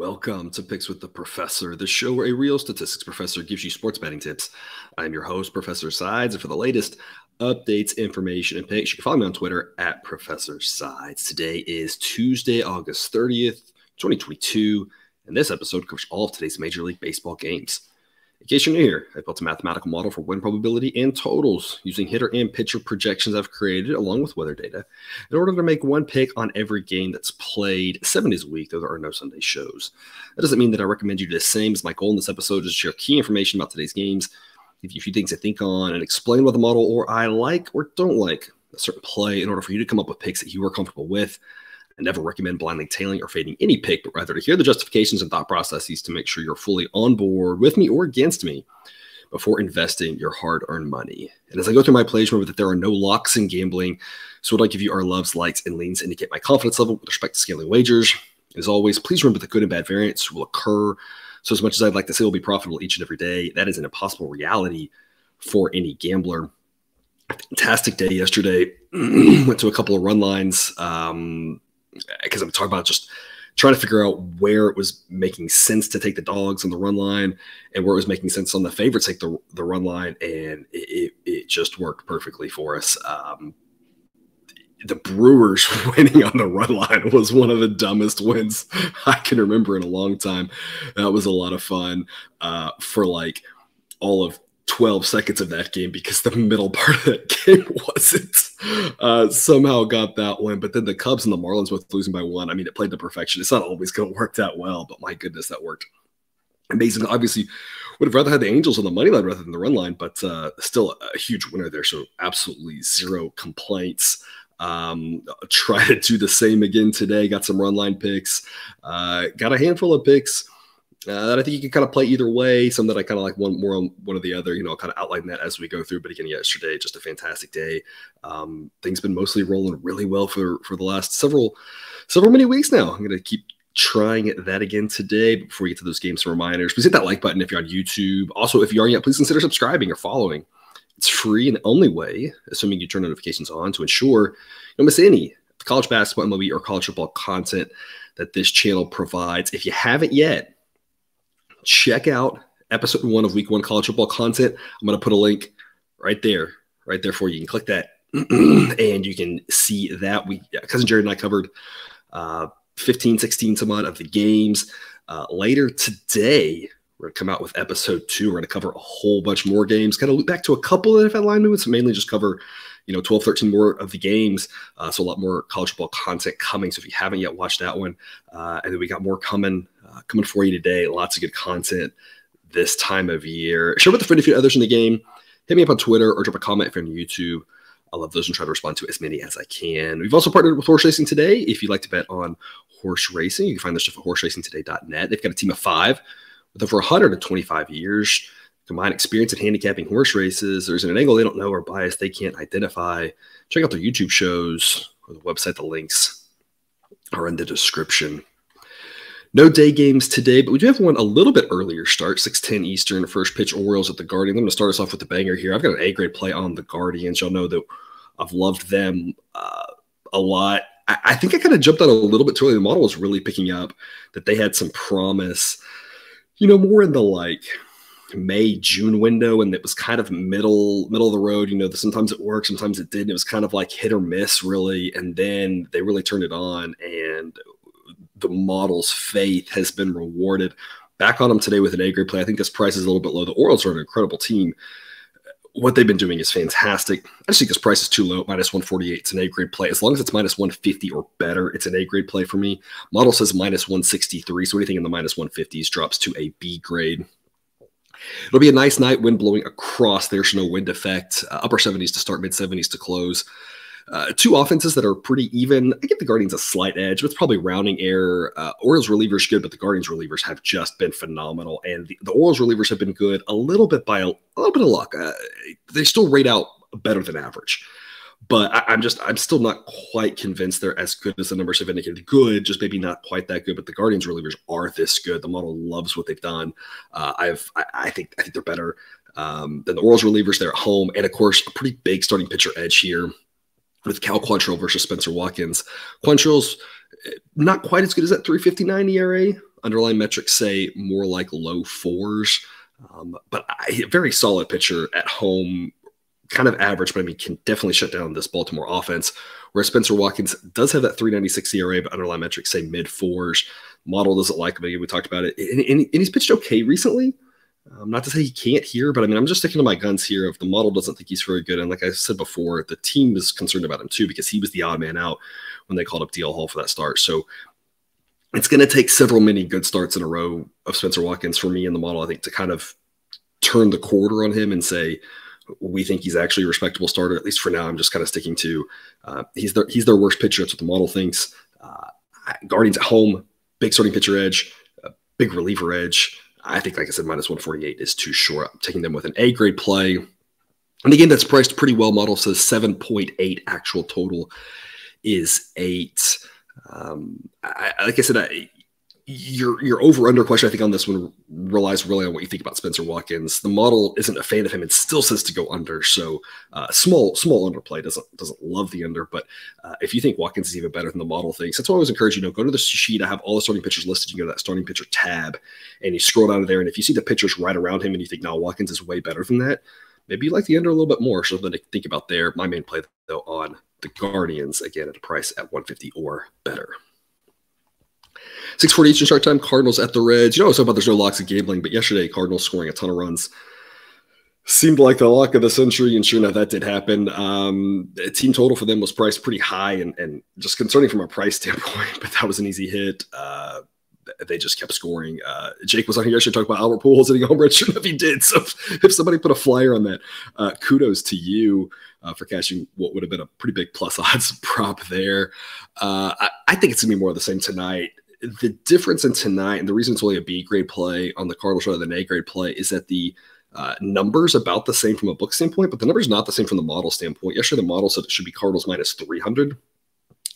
Welcome to Picks with the Professor, the show where a real statistics professor gives you sports betting tips. I'm your host, Professor Sides, and for the latest updates, information, and picks, you can follow me on Twitter at Professor Sides. Today is Tuesday, August 30th, 2022, and this episode covers all of today's Major League Baseball games. In case you're new here, I built a mathematical model for win probability and totals using hitter and pitcher projections I've created along with weather data in order to make one pick on every game that's played 7 days a week, though there are no Sunday shows. That doesn't mean that I recommend you do the same, as my goal in this episode is to share key information about today's games, give you a few things to think on, and explain what the model or I like or don't like a certain play in order for you to come up with picks that you are comfortable with. I never recommend blindly tailing or fading any pick, but rather to hear the justifications and thought processes to make sure you're fully on board with me or against me before investing your hard-earned money. And as I go through my plays, remember that there are no locks in gambling, so what I give you are loves, likes, and leans to indicate my confidence level with respect to scaling wagers. As always, please remember that good and bad variance will occur, so as much as I'd like to say we'll be profitable each and every day, that is an impossible reality for any gambler. Fantastic day yesterday. Went to a couple of run lines, because I'm talking about just trying to figure out where it was making sense to take the dogs on the run line and where it was making sense on the favorites take the run line, and it just worked perfectly for us. The Brewers winning on the run line was one of the dumbest wins I can remember in a long time. That was a lot of fun for like all of 12 seconds of that game, because the middle part of that game wasn't. Somehow got that one, but then the Cubs and the Marlins both losing by 1. I mean, it played to perfection. It's not always going to work that well, but my goodness, that worked amazing. Obviously, would have rather had the Angels on the money line rather than the run line, but still a huge winner there. So absolutely zero complaints. Try to do the same again today. Got some run line picks. Got a handful of picks that I think you can kind of play either way. Some that I kind of like one more on one or the other. I'll kind of outline that as we go through. But again, yesterday, just a fantastic day. Things been mostly rolling really well for the last several many weeks now. I'm going to keep trying that again today. But before we get to those games, some reminders. Please hit that like button if you're on YouTube. Also, if you aren't yet, please consider subscribing or following. It's free and the only way, assuming you turn notifications on, to ensure you don't miss any college basketball, MLB, or college football content that this channel provides. If you haven't yet, check out episode 1 of week 1 college football content. I'm going to put a link right there for you. You can click that and you can see that. Cousin Jared and I covered 15, 16 some odd of the games. Later today, we're going to come out with episode 2. We're going to cover a whole bunch more games, kind of look back to a couple of NFL line movements, mainly just cover 12, 13 more of the games. So a lot more college football content coming. So if you haven't yet watched that one, and then we got more coming for you today. Lots of good content this time of year. Share with a friend if you have others in the game. Hit me up on Twitter or drop a comment if you're on YouTube. I love those and try to respond to as many as I can. We've also partnered with Horse Racing Today. If you'd like to bet on horse racing, you can find their stuff at horseracingtoday.net. They've got a team of 5 with over 125 years. Combined experience in handicapping horse races. There's an angle they don't know or bias they can't identify. Check out their YouTube shows or the website. The links are in the description. No day games today, but we do have one a little bit earlier start, 6:10 Eastern, first pitch Orioles at the Guardians. I'm going to start us off with the banger here. I've got an A-grade play on the Guardians. Y'all know that I've loved them a lot. I think I kind of jumped on a little bit too early. The model was really picking up that they had some promise, more in the May, June window, and it was kind of middle of the road. Sometimes it worked, sometimes it didn't. It was kind of like hit or miss, really, and then they really turned it on, and the model's faith has been rewarded. Back on them today with an A-grade play. I think this price is a little bit low. The Orioles are an incredible team. What they've been doing is fantastic. I just think this price is too low, -148. It's an A-grade play. As long as it's -150 or better, it's an A-grade play for me. Model says -163, so anything in the -150s drops to a B grade. It'll be a nice night, wind blowing across. There's no wind effect. Upper 70s to start, mid 70s to close. Two offenses that are pretty even. I give the Guardians a slight edge, but it's probably rounding error. Orioles relievers good, but the Guardians relievers have just been phenomenal. And the Orioles relievers have been good a little bit by a little bit of luck. They still rate out better than average. But I'm still not quite convinced they're as good as the numbers have indicated. Good, just maybe not quite that good. But the Guardians relievers are this good. The model loves what they've done. I think they're better than the Orioles relievers. They're at home, and of course, a pretty big starting pitcher edge here with Cal Quantrill versus Spencer Watkins. Quantrill's not quite as good as that 3.59 ERA Underlying metrics say more like low fours. But a very solid pitcher at home, kind of average, but I mean, can definitely shut down this Baltimore offense. Whereas Spencer Watkins does have that 3.96 ERA, but underlying metrics say mid fours. Model doesn't like him. We talked about it. And he's pitched okay recently. Not to say he can't here, but I mean, I'm just sticking to my guns here. If the model doesn't think he's very good, and like I said before, the team is concerned about him too because he was the odd man out when they called up DL Hall for that start. So it's going to take several many good starts in a row of Spencer Watkins for me in the model, I think, to kind of turn the quarter on him and say, we think he's actually a respectable starter. At least for now, I'm just kind of sticking to he's their worst pitcher. That's what the model thinks. Guardians at home, big starting pitcher edge, big reliever edge. I think, like I said, minus 148 is too short. I'm taking them with an A grade play. And again, that's priced pretty well. Model says 7.8, actual total is 8. Like I said, your over-under question, I think, on this one relies really on what you think about Spencer Watkins. The model isn't a fan of him and still says to go under. So small underplay doesn't love the under. But if you think Watkins is even better than the model thinks, that's why I always encourage you, go to the sheet. I have all the starting pitchers listed. You go to that starting pitcher tab and you scroll down to there. And if you see the pitchers right around him and you think, no, Watkins is way better than that, maybe you like the under a little bit more. So something to think about there. My main play, though, on the Guardians, again, at a price at 150 or better. 6:40 Eastern start time, Cardinals at the Reds. I was talking about there's no locks of gambling, but yesterday, Cardinals scoring a ton of runs seemed like the lock of the century, and sure enough, that did happen. The team total for them was priced pretty high and just concerning from a price standpoint, but that was an easy hit. They just kept scoring. Jake was on here yesterday talking about Albert Pujols hitting a home run. Sure enough, he did. So if somebody put a flyer on that, kudos to you for catching what would have been a pretty big plus odds prop there. I think it's going to be more of the same tonight. The difference in tonight, and the reason it's only a B grade play on the Cardinals rather than A grade play, is that the numbers about the same from a book standpoint, but the numbers not the same from the model standpoint. Yesterday, the model said it should be Cardinals minus 300.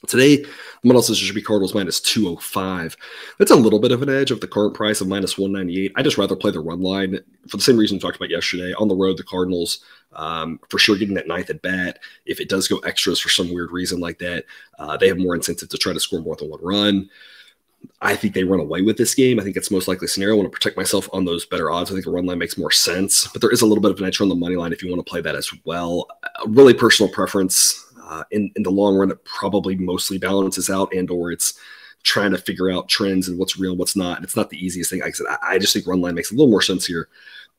Today, the model says it should be Cardinals minus 205. That's a little bit of an edge of the current price of minus 198. I just rather play the run line for the same reason we talked about yesterday. On the road, the Cardinals, for sure, getting that ninth at bat. If it does go extras for some weird reason like that, they have more incentive to try to score more than one run. I think they run away with this game. I think it's most likely scenario. I want to protect myself on those better odds. I think the run line makes more sense, but there is a little bit of an edge on the money line if you want to play that as well. Really personal preference. In the long run, it probably mostly balances out, and or it's trying to figure out trends and what's real, what's not. It's not the easiest thing. Like I said, I just think run line makes a little more sense here,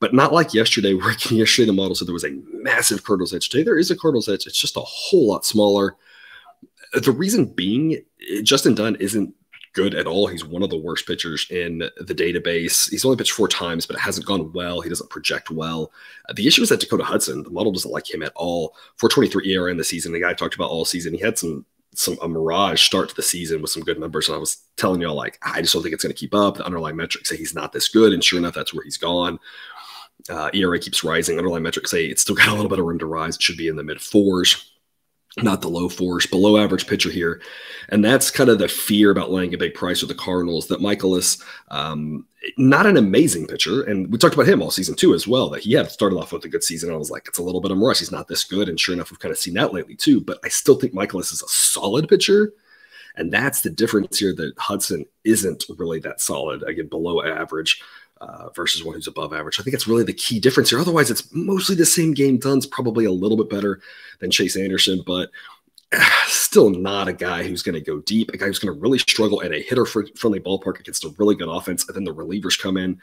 but not like yesterday, where yesterday the model said there was a massive Cardinals edge. Today there is a Cardinals edge. It's just a whole lot smaller. The reason being, Justin Dunn isn't good at all. He's one of the worst pitchers in the database. He's only pitched 4 times, but it hasn't gone well. He doesn't project well. The issue is that Dakota Hudson, the model doesn't like him at all. 4.23 ERA in the season. The guy I talked about all season. He had a mirage start to the season with some good numbers. And I was telling y'all, like, I just don't think it's going to keep up. The underlying metrics say he's not this good. And sure enough, that's where he's gone. ERA keeps rising. Underlying metrics say it's still got a little bit of room to rise. It should be in the mid 4s. Not the low 4s, below average pitcher here. And that's kind of the fear about laying a big price with the Cardinals, that Michaelis, not an amazing pitcher. And we talked about him all season too as well, that he had started off with a good season. I was like, it's a little bit of a rush. He's not this good. And sure enough, we've kind of seen that lately too. But I still think Michaelis is a solid pitcher. And that's the difference here, that Hudson isn't really that solid, again, below average. Versus one who's above average. I think it's really the key difference here. Otherwise, it's mostly the same game. Dunn's probably a little bit better than Chase Anderson, but still not a guy who's going to go deep, a guy who's going to really struggle at a hitter-friendly ballpark against a really good offense, and then the relievers come in,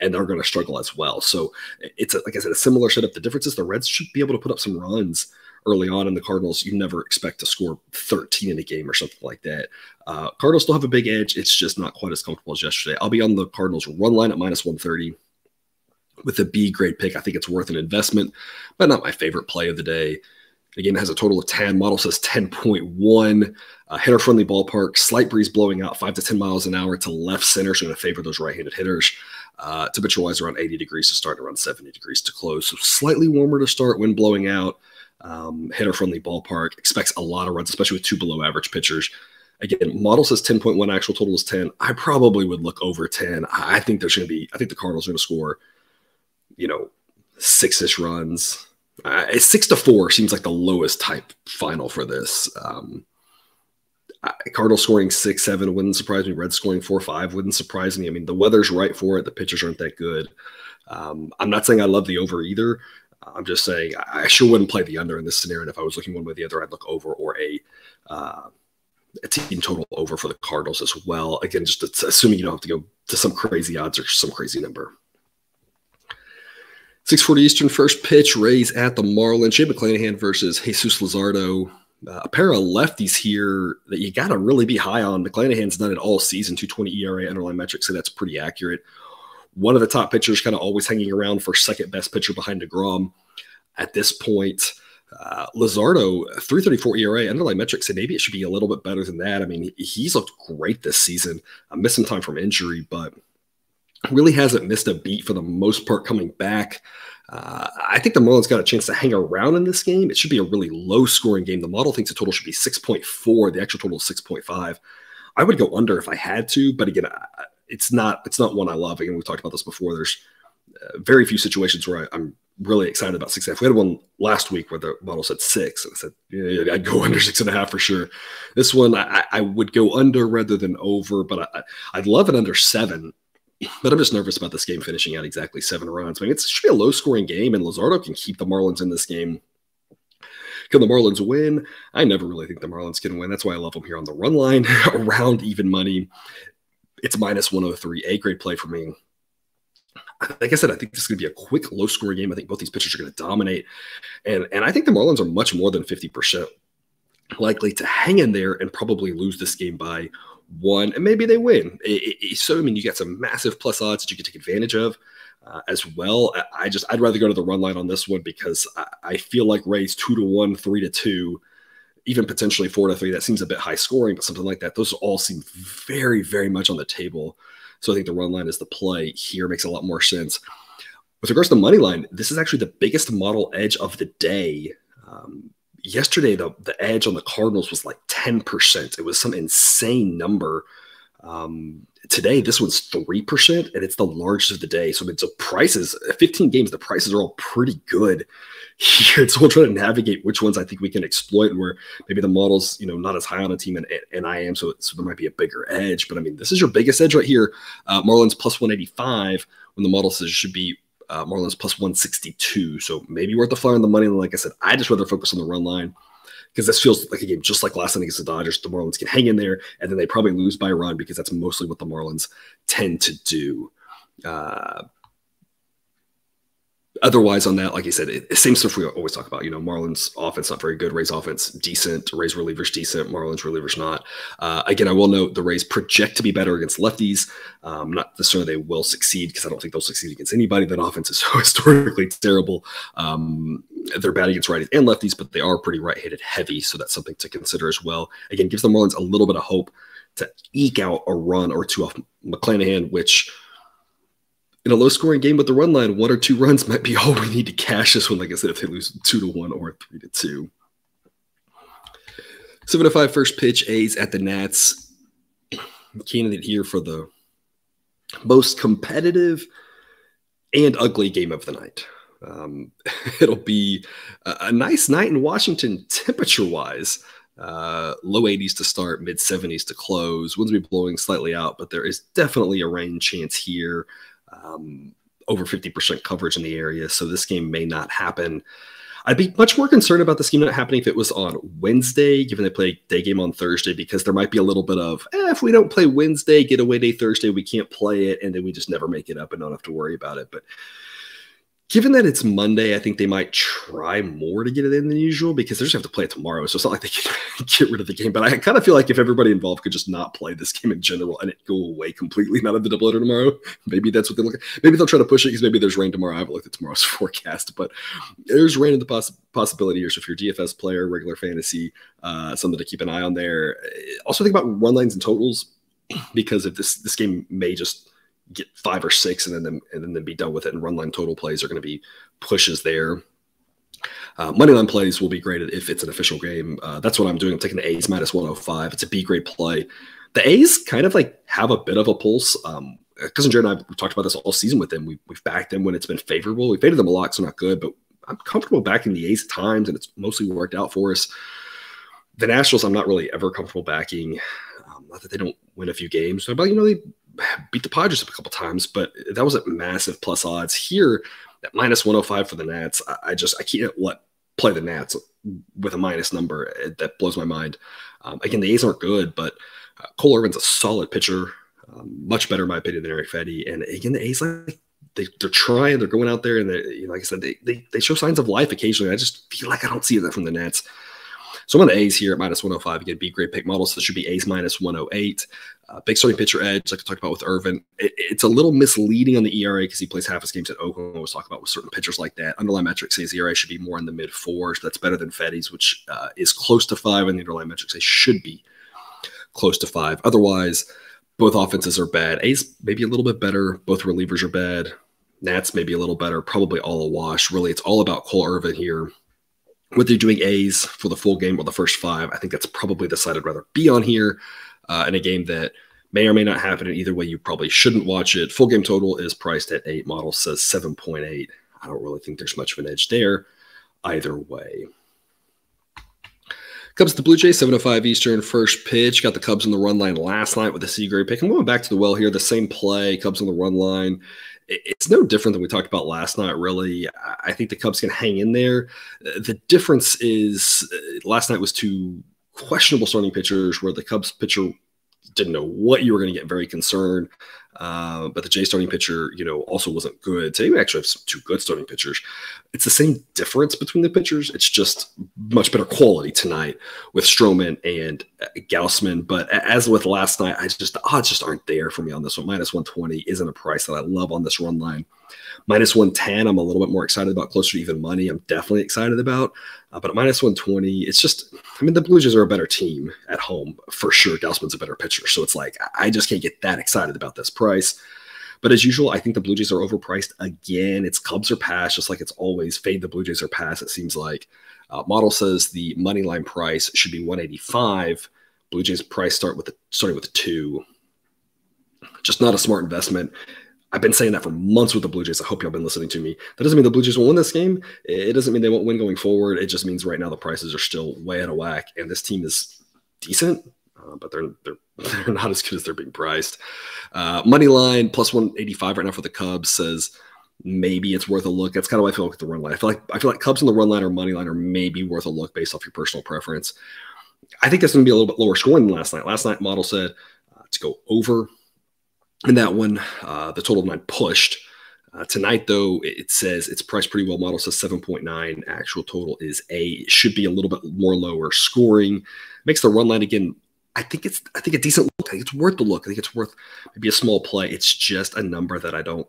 and they're going to struggle as well. So it's, like I said, a similar setup. The difference is the Reds should be able to put up some runs early on, in the Cardinals, you never expect to score 13 in a game or something like that. Cardinals still have a big edge. It's just not quite as comfortable as yesterday. I'll be on the Cardinals run line at minus 130 with a B grade pick. I think it's worth an investment, but not my favorite play of the day. Again, it has a total of 10. Model says 10.1. Hitter-friendly ballpark, slight breeze blowing out 5 to 10 miles an hour to left center, so going to favor those right-handed hitters. Temperature-wise, around 80 degrees to start, around 70 degrees to close. So slightly warmer to start, wind blowing out. Hitter-friendly ballpark, expects a lot of runs, especially with 2 below-average pitchers. Again, model says 10.1, actual total is 10. I probably would look over 10. I think there's going to be, I think the Cardinals are going to score, 6-ish runs. 6-4 seems like the lowest type final for this. Cardinals scoring 6-7 wouldn't surprise me. Reds scoring 4-5 wouldn't surprise me. I mean, the weather's right for it. The pitchers aren't that good. I'm not saying I love the over either. I'm just saying I sure wouldn't play the under in this scenario. And if I was looking one way or the other, I'd look over or a team total over for the Cardinals as well. Again, just assuming you don't have to go to some crazy odds or some crazy number. 6:40 Eastern, first pitch, Rays at the Marlins. Shane McClanahan versus Jesus Luzardo. A pair of lefties here that you got to really be high on. McClanahan's done it all season, 2.20 ERA, underlying metrics, so that's pretty accurate. One of the top pitchers kind of always hanging around for second best pitcher behind DeGrom at this point. Luzardo, 3.34 ERA, underlying metrics, and maybe it should be a little bit better than that. I mean, he's looked great this season. Missing time from injury, but really hasn't missed a beat for the most part coming back. I think the Marlins got a chance to hang around in this game. It should be a really low-scoring game. The model thinks the total should be 6.4. The actual total is 6.5. I would go under if I had to, but again, it's not one I love. Again, we've talked about this before. There's very few situations where I'm really excited about 6.5. We had one last week where the model said 6, and I said, yeah, I'd go under 6.5 for sure. This one, I would go under rather than over, but I'd love it under 7. But I'm just nervous about this game finishing out exactly 7 runs. I mean, it should be a low-scoring game, and Luzardo can keep the Marlins in this game. Can the Marlins win? I never really think the Marlins can win. That's why I love them here on the run line, around even money. It's -103, A-grade play for me. Like I said, I think this is going to be a quick, low-scoring game. I think both these pitchers are going to dominate. And I think the Marlins are much more than 50% likely to hang in there and probably lose this game by 1, and maybe they win. So, I mean, you got some massive plus odds that you can take advantage of as well. I'd rather go to the run line on this one because I feel like Rays 2-1, 3-2, even potentially 4-3. That seems a bit high scoring, but something like that. Those all seem very, very much on the table. So I think the run line is the play here. Makes a lot more sense. With regards to the money line, this is actually the biggest model edge of the day. Yesterday, the edge on the Cardinals was like 10%. It was some insane number. Today, this one's 3%, and it's the largest of the day. So, I mean, so prices, 15 games, the prices are all pretty good here. So we'll try to navigate which ones I think we can exploit and where maybe the model's, not as high on a team and I am. So there might be a bigger edge. But, I mean, this is your biggest edge right here. Marlins +185 when the model says it should be Marlins +162. So maybe worth the flyer on the money. And like I said, I just rather focus on the run line because this feels like a game just like last night against the Dodgers. The Marlins can hang in there, and then they probably lose by a run because that's mostly what the Marlins tend to do. Otherwise, on that, like I said, same stuff we always talk about. Marlins offense not very good, Rays offense decent, Rays relievers decent, Marlins relievers not. Again, I will note the Rays project to be better against lefties. Not necessarily they will succeed because I don't think they'll succeed against anybody. That offense is so historically terrible. They're bad against righties and lefties, but they are pretty right-handed heavy, so that's something to consider as well. Again, gives the Marlins a little bit of hope to eke out a run or two off McClanahan, which in a low-scoring game with the run line, 1 or 2 runs might be all we need to cash this one. Like I said, if they lose 2-1 or 3-2. 7-5 first pitch, A's at the Nats. Candidate here for the most competitive and ugly game of the night. It'll be a nice night in Washington temperature-wise. Low 80s to start, mid 70s to close. Winds will be blowing slightly out, but there is definitely a rain chance here. Over 50% coverage in the area, so this game may not happen. I'd be much more concerned about this game not happening if it was on Wednesday, given they play day game on Thursday, because there might be a little bit of, if we don't play Wednesday, getaway day Thursday, we can't play it, and then we just never make it up and don't have to worry about it. But given that it's Monday, I think they might try more to get it in than usual because they just have to play it tomorrow. So it's not like they can get rid of the game. But I kind of feel like if everybody involved could just not play this game in general and it go away completely, not have the doubleheader tomorrow, maybe that's what they look at. Maybe they'll try to push it because maybe there's rain tomorrow. I haven't looked at tomorrow's forecast, but there's rain in the possibility here. So if you're a DFS player, regular fantasy, something to keep an eye on there. Also think about run lines and totals because if this game may just get 5 or 6 and then be done with it. And run line total plays are going to be pushes there. Moneyline plays will be great if it's an official game. That's what I'm doing. I'm taking the A's -105. It's a B grade play. The A's kind of like have a bit of a pulse. Cousin Jared and I, we've talked about this all season with them. We've backed them when it's been favorable. We faded them a lot, so not good, but I'm comfortable backing the A's at times, and it's mostly worked out for us. The Nationals, I'm not really ever comfortable backing. Not that they don't win a few games, but they beat the Padres up a couple times, but that was at massive plus odds. Here at minus 105 for the Nats, I can't play the Nats with a minus number. That blows my mind. Again, the A's aren't good, but Cole Irvin's a solid pitcher, much better in my opinion than Eric Fetty. And again, the A's, they're trying, they're going out there, and like I said, they show signs of life occasionally. I just feel like I don't see that from the Nats. So I'm on the A's here at minus 105. Again, B grade pick model, so this should be A's minus 108. Big starting pitcher edge, like I talked about with Irvin. It's a little misleading on the ERA because he plays half his games at Oakland. I was talking about with certain pitchers like that. Underlying metrics say his ERA should be more in the mid fours. That's better than Fetty's, which is close to 5, and the underlying metrics say should be close to 5. Otherwise, both offenses are bad. A's maybe a little bit better. Both relievers are bad. Nats maybe a little better. Probably all a wash. Really, it's all about Cole Irvin here. Whether you're doing A's for the full game or the first 5, I think that's probably the side I'd rather be on here in a game that may or may not happen. And either way, you probably shouldn't watch it. Full game total is priced at 8. Model says 7.8. I don't really think there's much of an edge there either way. Cubs to Blue Jays, 7:05 Eastern, first pitch. Got the Cubs on the run line last night with a C grade pick. I'm going back to the well here. The same play, Cubs on the run line. It's no different than we talked about last night, really. I think the Cubs can hang in there. The difference is last night was 2 questionable starting pitchers where the Cubs pitcher didn't know what you were going to get, very concerned. But the Jays starting pitcher, also wasn't good. Today we actually have some 2 good starting pitchers. It's the same difference between the pitchers. It's just much better quality tonight with Stroman and Gausman. But as with last night, the odds just aren't there for me on this one. Minus 120 isn't a price that I love on this run line. Minus 110, I'm a little bit more excited about, closer to even money. I'm definitely excited about. But at minus 120, it's just, the Blue Jays are a better team at home for sure. Gausman's a better pitcher. So it's like, I just can't get that excited about this price. But as usual, I think the Blue Jays are overpriced again. It's Cubs or pass, just like it's always. Fade the Blue Jays or pass, it seems like. Model says the money line price should be 185. Blue Jays price starting with a 2. Just not a smart investment. I've been saying that for months with the Blue Jays. I hope y'all been listening to me. That doesn't mean the Blue Jays won't win this game. It doesn't mean they won't win going forward. It just means right now the prices are still way out of whack, and this team is decent, but they're not as good as they're being priced. Money line plus 185 right now for the Cubs says maybe it's worth a look. That's kind of what I feel like with the run line. I feel like Cubs on the run line or money line are maybe worth a look based off your personal preference. I think that's going to be a little bit lower scoring than last night. Last night model said to go over. In that one, the total of 9 pushed. Tonight, though, it says it's priced pretty well. Model says 7.9. Actual total is A. It should be a little bit more lower scoring. Makes the run line again. I think a decent look. I think it's worth the look. I think it's worth maybe a small play. It's just a number that I don't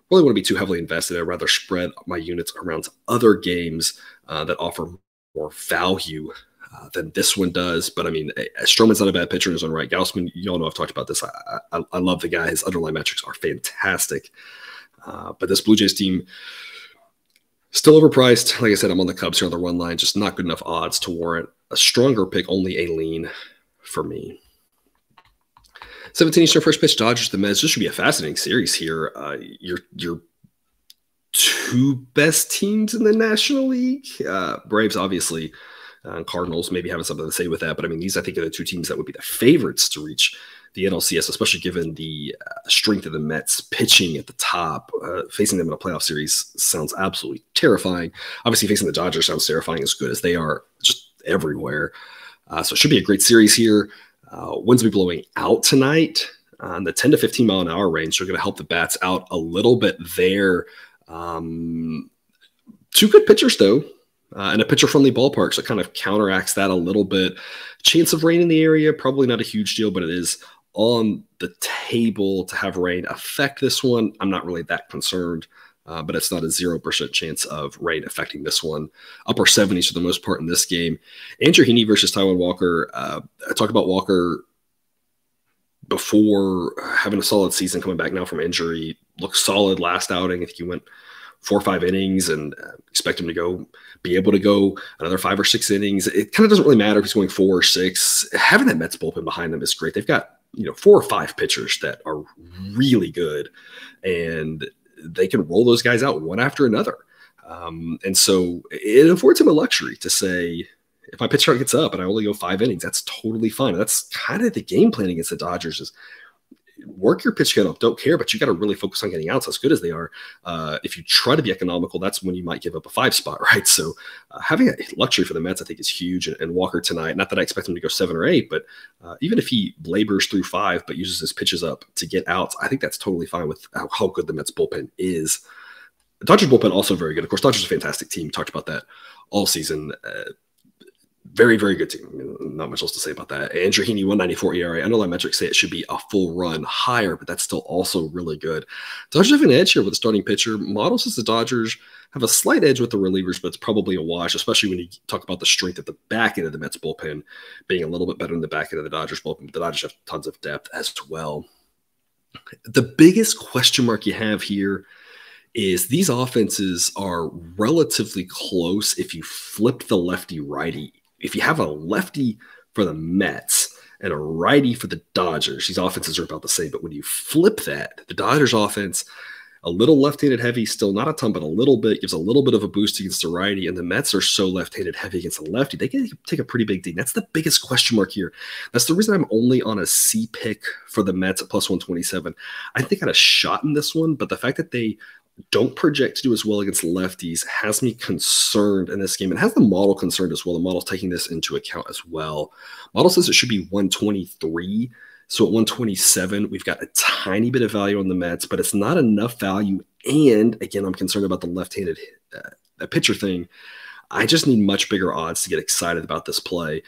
really want to be too heavily invested in. I'd rather spread my units around other games that offer more value than this one does. But Stroman's not a bad pitcher in his own right. Gausman, y'all know I've talked about this. I love the guy. His underlying metrics are fantastic. But this Blue Jays team still overpriced. Like I said, I'm on the Cubs here on the run line. Just not good enough odds to warrant a stronger pick. Only a lean for me. 17 Eastern, first pitch, Dodgers the Mets. This should be a fascinating series here. Your 2 best teams in the National League. Braves, obviously. Cardinals maybe having something to say with that. But these, I think, are the 2 teams that would be the favorites to reach the NLCS, especially given the strength of the Mets pitching at the top. Facing them in a playoff series sounds absolutely terrifying. Obviously, facing the Dodgers sounds terrifying as good as they are just everywhere. So it should be a great series here. Winds will be blowing out tonight in the 10 to 15 mile an hour range. So we're going to help the bats out a little bit there. 2 good pitchers, though. And a pitcher-friendly ballpark, so it kind of counteracts that a little bit. Chance of rain in the area, probably not a huge deal, but it is on the table to have rain affect this one. I'm not really that concerned, but it's not a 0% chance of rain affecting this one. Upper 70s for the most part in this game. Andrew Heaney versus Taijuan Walker. I talked about Walker before having a solid season, coming back now from injury. Looked solid last outing. I think he went 4 or 5 innings, and expect him to be able to go another 5 or 6 innings. It kind of doesn't really matter if he's going 4 or 6. Having that Mets bullpen behind them is great. They've got 4 or 5 pitchers that are really good, and they can roll those guys out one after another. And so it affords him a luxury to say, if my pitch count gets up and I only go 5 innings, that's totally fine. That's kind of the game plan against the Dodgers is work your pitch count up. Don't care, but you got to really focus on getting outs as good as they are. If you try to be economical, that's when you might give up a 5 spot, right? So having a luxury for the Mets, I think, is huge. And Walker tonight, not that I expect him to go 7 or 8, but even if he labors through 5 but uses his pitches up to get outs, I think that's totally fine with how good the Mets bullpen is. The Dodgers bullpen also very good. Of course, Dodgers are a fantastic team. We talked about that all season. Very, very good team. Not much else to say about that. Andrew Heaney, 194 ERA. I know my metrics say it should be a full run higher, but that's still also really good. Dodgers have an edge here with the starting pitcher. Model says the Dodgers have a slight edge with the relievers, but it's probably a wash, especially when you talk about the strength at the back end of the Mets bullpen being a little bit better than the back end of the Dodgers bullpen. But the Dodgers have tons of depth as well. The biggest question mark you have here is these offenses are relatively close if you flip the lefty-righty. If you have a lefty for the Mets and a righty for the Dodgers, these offenses are about the same. But when you flip that, the Dodgers offense, a little left-handed heavy, still not a ton, but a little bit, gives a little bit of a boost against the righty. And the Mets are so left-handed heavy against the lefty, they can take a pretty big ding. That's the biggest question mark here. That's the reason I'm only on a C pick for the Mets at plus 127. I think I had a shot in this one, but the fact that they don't project to do as well against lefties has me concerned in this game. It has the model concerned as well. The model's taking this into account as well. Model says it should be 123. So at 127, we've got a tiny bit of value on the Mets, but it's not enough value. And again, I'm concerned about the left-handed pitcher thing. I just need much bigger odds to get excited about this play.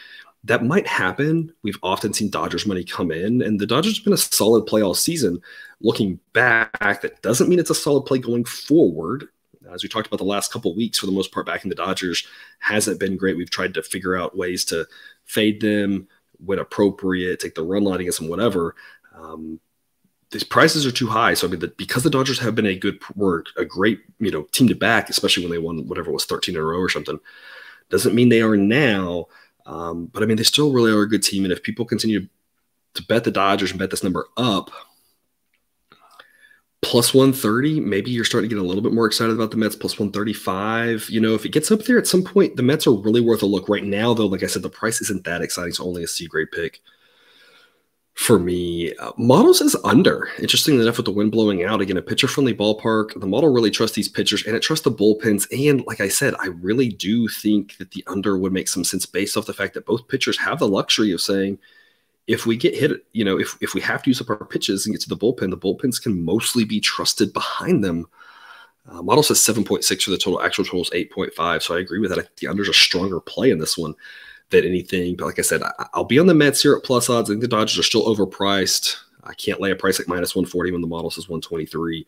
That might happen. We've often seen Dodgers money come in, and the Dodgers have been a solid play all season. Looking back, that doesn't mean it's a solid play going forward. As we talked about the last couple of weeks, for the most part, backing the Dodgers hasn't been great. We've tried to figure out ways to fade them when appropriate, take the run line against them, whatever. These prices are too high. So I mean, because the Dodgers have been a great team to back, especially when they won whatever it was 13 in a row or something, doesn't mean they are now. But I mean, they still really are a good team. And if people continue to bet the Dodgers and bet this number up, plus 130, maybe you're starting to get a little bit more excited about the Mets, plus 135. If it gets up there at some point, the Mets are really worth a look. Right now, though, like I said, the price isn't that exciting. It's only a C-grade pick for me. Model says under. Interestingly enough, with the wind blowing out, again, a pitcher-friendly ballpark. The model really trusts these pitchers, and it trusts the bullpens. And like I said, I really do think that the under would make some sense based off the fact that both pitchers have the luxury of saying, if we get hit, if we have to use up our pitches and get to the bullpens can mostly be trusted behind them. Model says 7.6 for the total. Actual total is 8.5. So I agree with that. I think the under's a stronger play in this one than anything. But like I said, I'll be on the Mets here at plus odds. I think the Dodgers are still overpriced. I can't lay a price like minus 140 when the model says 123.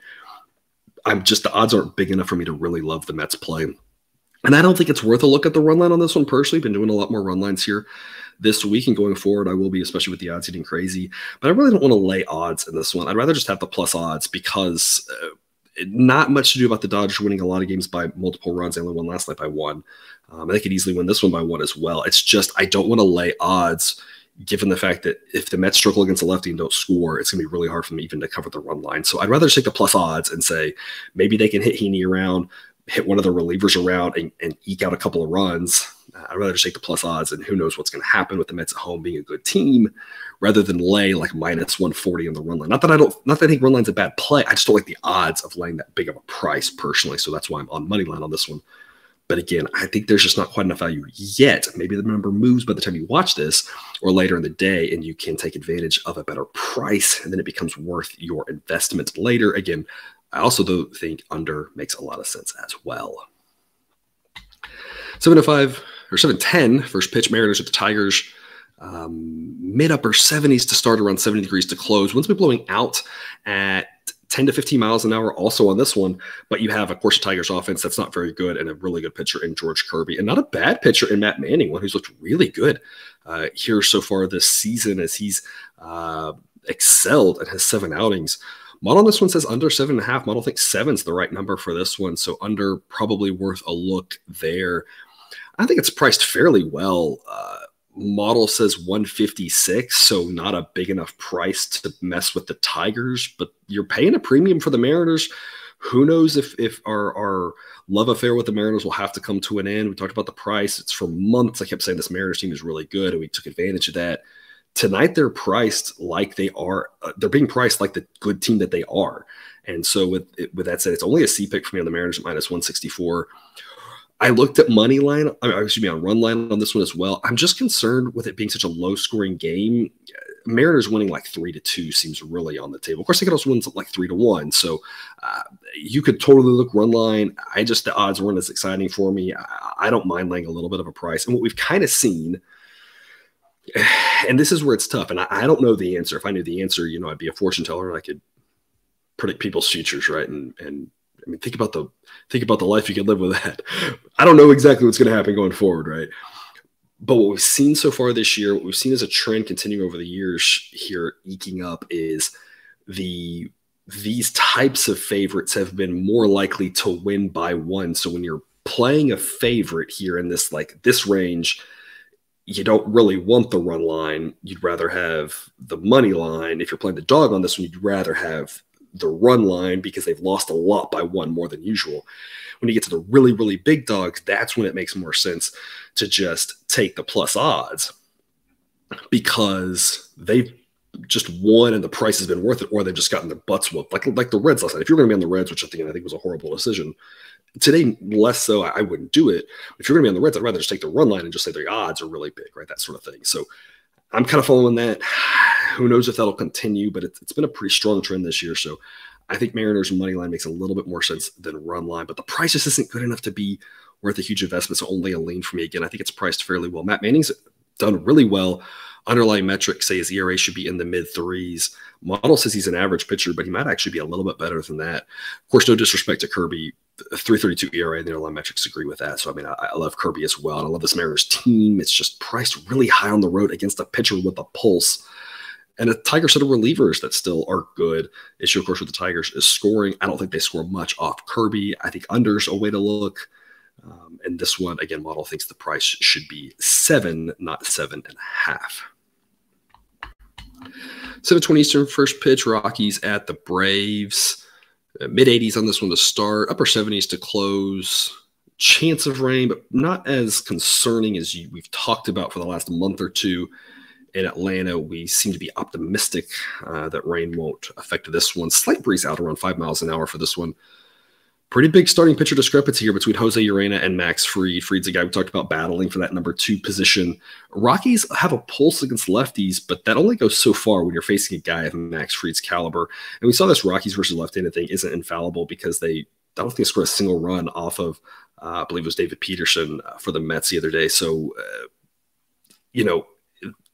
The odds aren't big enough for me to really love the Mets play. And I don't think it's worth a look at the run line on this one personally. Been doing a lot more run lines here this week and going forward. I will be, especially with the odds getting crazy. But I really don't want to lay odds in this one. I'd rather just have the plus odds because not much to do about the Dodgers winning a lot of games by multiple runs. They only won last night by 1. They could easily win this one by 1 as well. It's just I don't want to lay odds given the fact that if the Mets struggle against a lefty and don't score, it's going to be really hard for them even to cover the run line. So I'd rather just take the plus odds and say maybe they can hit Heaney around, hit one of the relievers around and eke out a couple of runs. I'd rather just take the plus odds, and who knows what's going to happen with the Mets at home being a good team rather than lay like minus 140 on the run line. Not that I think run line's a bad play. I just don't like the odds of laying that big of a price personally. So that's why I'm on money line on this one. But again, I think there's just not quite enough value yet. Maybe the number moves by the time you watch this or later in the day, and you can take advantage of a better price, and then it becomes worth your investment later. Again, I also do think under makes a lot of sense as well. 7-5 or 7-10 first pitch. Mariners at the Tigers. Mid-upper 70s to start, around 70 degrees to close. Winds will be blowing out at 10 to 15 miles an hour also on this one. But you have, of course, the Tigers offense that's not very good and a really good pitcher in George Kirby. And not a bad pitcher in Matt Manning, one who's looked really good here so far this season as he's excelled and has 7 outings. Model on this one says under 7.5. Model thinks 7's the right number for this one. So under probably worth a look there. I think it's priced fairly well. Model says 156, so not a big enough price to mess with the Tigers, but you're paying a premium for the Mariners Who knows if our love affair with the Mariners will have to come to an end. We talked about the price. It's for months. I kept saying this Mariners team is really good, and we took advantage of that. Tonight, they're priced like they are. They're being priced like the good team that they are. And so with that said, it's only a C pick for me on the Mariners at minus 164. I looked at money line, on run line on this one as well. I'm just concerned with it being such a low scoring game. Mariners winning like 3-2 seems really on the table. Of course, they could also win like 3-1. So you could totally look run line. The odds weren't as exciting for me. I don't mind laying a little bit of a price. And what we've kind of seen, and this is where it's tough, and I don't know the answer. If I knew the answer, I'd be a fortune teller and I could predict people's futures, right? And I mean, think about the life you could live with that. I don't know exactly what's going to happen going forward, right? But what we've seen so far this year, what we've seen as a trend continuing over the years here, eking up, is these types of favorites have been more likely to win by one. So when you're playing a favorite here in this range, you don't really want the run line. You'd rather have the money line. If you're playing the dog on this one, you'd rather have the run line because they've lost a lot by one more than usual. When you get to the really, really big dogs, that's when it makes more sense to just take the plus odds because they've just won and the price has been worth it, or they've just gotten their butts whooped. Like the Reds last night. If you're going to be on the Reds, which I think was a horrible decision, today less so, I wouldn't do it. If you're going to be on the Reds, I'd rather just take the run line and just say the odds are really big, right? That sort of thing. So I'm kind of following that. Who knows if that'll continue, but it's been a pretty strong trend this year. So I think Mariners money line makes a little bit more sense than run line, but the price just isn't good enough to be worth a huge investment. So only a lean for me. Again, I think it's priced fairly well. Matt Manning's done really well. Underlying metrics say his ERA should be in the mid threes. Model says he's an average pitcher, but he might actually be a little bit better than that. Of course, no disrespect to Kirby, 3.32 ERA, and the underlying metrics agree with that. So, I mean, I love Kirby as well, and I love this Mariners team. It's just priced really high on the road against a pitcher with a pulse. And a Tiger set of relievers that still are good. Issue, of course, with the Tigers is scoring. I don't think they score much off Kirby. I think under's a way to look. And this one, again, model thinks the price should be 7, not 7.5. 7:20 Eastern, first pitch, Rockies at the Braves. Mid-80s on this one to start, upper 70s to close. Chance of rain, but not as concerning as we've talked about for the last month or two. In Atlanta, we seem to be optimistic that rain won't affect this one. Slight breeze out around 5 miles an hour for this one. Pretty big starting pitcher discrepancy here between Jose Urena and Max Fried. Fried's a guy we talked about battling for that number 2 position. Rockies have a pulse against lefties, but that only goes so far when you're facing a guy of Max Fried's caliber. And we saw this Rockies versus left-handed thing isn't infallible because I don't think they scored a single run off of, I believe it was David Peterson for the Mets the other day. So,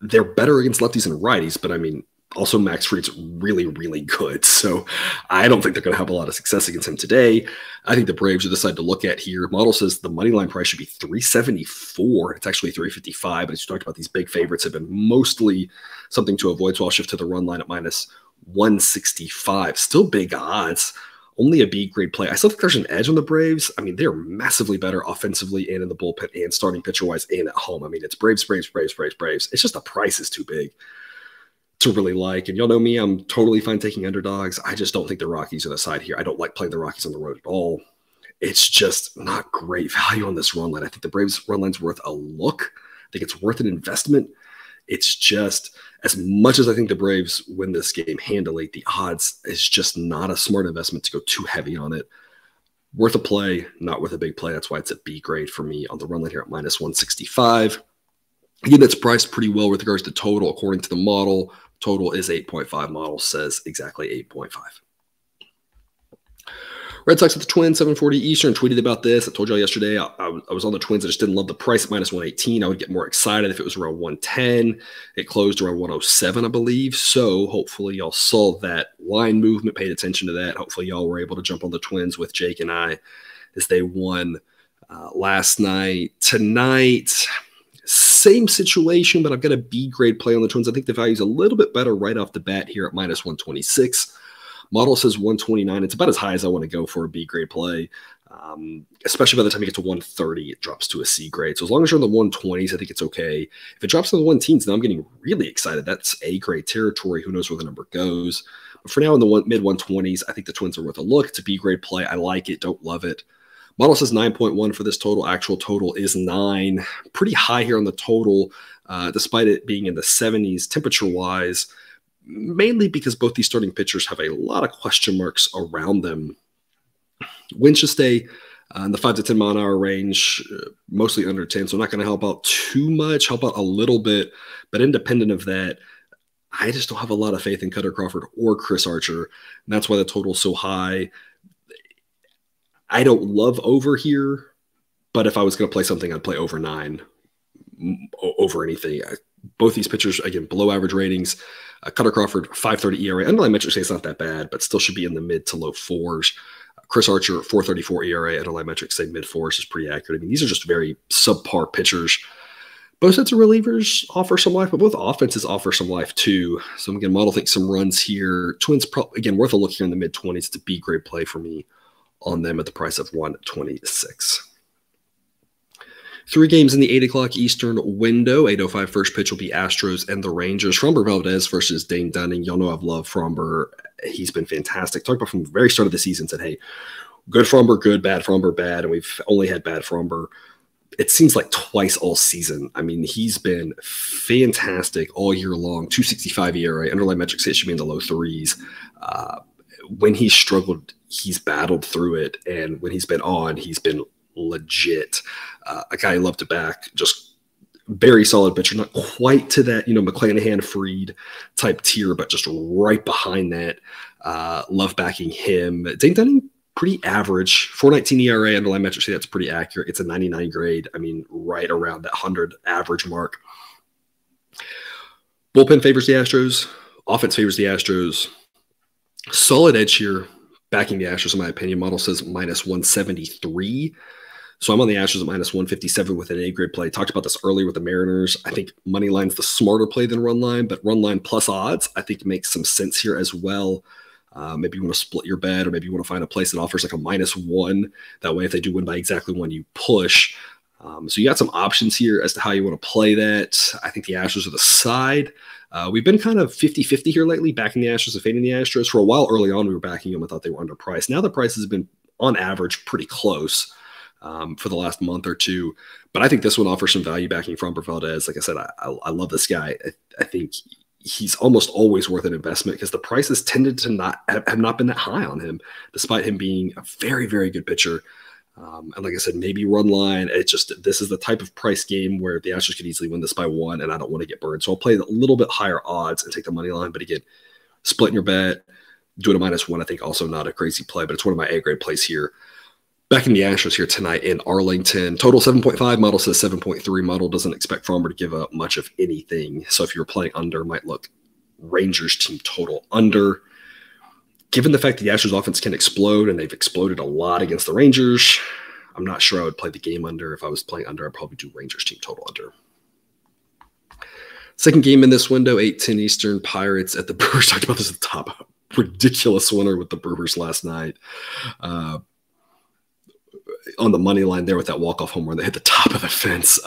they're better against lefties and righties, but I mean, also Max Fried's really, really good. So I don't think they're going to have a lot of success against him today. I think the Braves are the side to look at here. Model says the money line price should be 374. It's actually 355, but as you talked about, these big favorites have been mostly something to avoid. So I'll shift to the run line at minus 165. Still big odds. Only a B grade play. I still think there's an edge on the Braves. I mean, they're massively better offensively and in the bullpen and starting pitcher-wise and at home. I mean, it's Braves. It's just the price is too big to really like. And y'all know me, I'm totally fine taking underdogs. I just don't think the Rockies are the side here. I don't like playing the Rockies on the road at all. It's just not great value on this run line. I think the Braves run line's worth a look. I think it's worth an investment. It's just, as much as I think the Braves win this game handily, the odds is just not a smart investment to go too heavy on it. Worth a play, not worth a big play. That's why it's a B grade for me on the run line here at minus 165. Again, that's priced pretty well with regards to total. According to the model, total is 8.5. Model says exactly 8.5. Red Sox at the Twins, 7:40 Eastern. Tweeted about this. I told y'all yesterday I was on the Twins. I just didn't love the price at minus 118. I would get more excited if it was around 110. It closed around 107, I believe. So hopefully y'all saw that line movement, paid attention to that. Hopefully y'all were able to jump on the Twins with Jake and I as they won last night. Tonight, same situation, but I've got a B grade play on the Twins. I think the value is a little bit better right off the bat here at minus 126. Model says 129. It's about as high as I want to go for a B grade play, especially by the time you get to 130, it drops to a C grade. So as long as you're in the 120s, I think it's okay. If it drops to the 1 teens, then I'm getting really excited. That's A grade territory. Who knows where the number goes? For now, in the mid 120s, I think the Twins are worth a look. It's a B grade play. I like it. Don't love it. Model says 9.1 for this total. Actual total is 9. Pretty high here on the total, despite it being in the 70s temperature-wise, mainly because both these starting pitchers have a lot of question marks around them. Winds should stay in the 5 to 10 mile an hour range, mostly under 10, so I'm not going to help out too much, help out a little bit, but independent of that, I just don't have a lot of faith in Cutter Crawford or Chris Archer, and that's why the total's so high. I don't love over here, but if I was going to play something, I'd play over 9 over anything. Both these pitchers, again, below average ratings. Cutter Crawford, 5.30 ERA. Underlying metrics say it's not that bad, but still should be in the mid to low 4s. Chris Archer, 4.34 ERA. Underlying metrics say mid 4s is pretty accurate. I mean, these are just very subpar pitchers. Both sets of relievers offer some life, but both offenses offer some life too. So again, model thinks some runs here. Twins, again, worth a look here in the mid 20s. It's a B grade play for me on them at the price of 126. 3 games in the 8 o'clock Eastern window. 8:05 first pitch will be Astros and the Rangers. Framber Valdez versus Dane Dunning. Y'all know I've loved Framber. He's been fantastic. Talked about from the very start of the season, said, hey, good Framber, good, bad Framber, bad. And we've only had bad Framber. It seems like twice all season. I mean, he's been fantastic all year long. 2.65 ERA. Underlying metrics say it should be in the low 3s. When he's struggled, he's battled through it. And when he's been on, he's been legit. A guy I love to back, just very solid pitcher, not quite to that, McClanahan Fried type tier, but just right behind that. Love backing him. Dane Dunning, pretty average. 4.19 ERA, underlying metrics say that's pretty accurate. It's a 99 grade. I mean, right around that 100 average mark. Bullpen favors the Astros. Offense favors the Astros. Solid edge here, backing the Astros, in my opinion. Model says minus 173. So I'm on the Astros at minus 157 with an A grade play. Talked about this earlier with the Mariners. I think money line's the smarter play than run line, but run line plus odds, I think makes some sense here as well. Maybe you want to split your bet, or maybe you want to find a place that offers like a -1. That way, if they do win by exactly 1, you push. So you got some options here as to how you want to play that. I think the Astros are the side. We've been kind of 50-50 here lately, backing the Astros and fading the Astros. For a while early on, we were backing them. I thought they were underpriced. Now the prices have been, on average, pretty close for the last month or two. But I think this one offers some value backing from Valdez. Like I said, I love this guy. I think he's almost always worth an investment because the prices tended to have not been that high on him, despite him being a very, very good pitcher. And like I said, maybe run line. This is the type of price game where the Astros could easily win this by 1, and I don't want to get burned. So I'll play a little bit higher odds and take the money line. But again, splitting your bet, doing a -1, I think also not a crazy play, but it's one of my A-grade plays here. Back in the Astros here tonight in Arlington. Total 7.5. Model says 7.3. Model doesn't expect Framber to give up much of anything. So if you're playing under, might look Rangers team total under. Given the fact that the Astros offense can explode, and they've exploded a lot against the Rangers, I'm not sure I would play the game under. If I was playing under, I'd probably do Rangers team total under. Second game in this window, 8:10 Eastern, Pirates at the Brewers. Talked about this at the top. Ridiculous winner with the Brewers last night. On the money line there with that walk-off home run, they hit the top of the fence.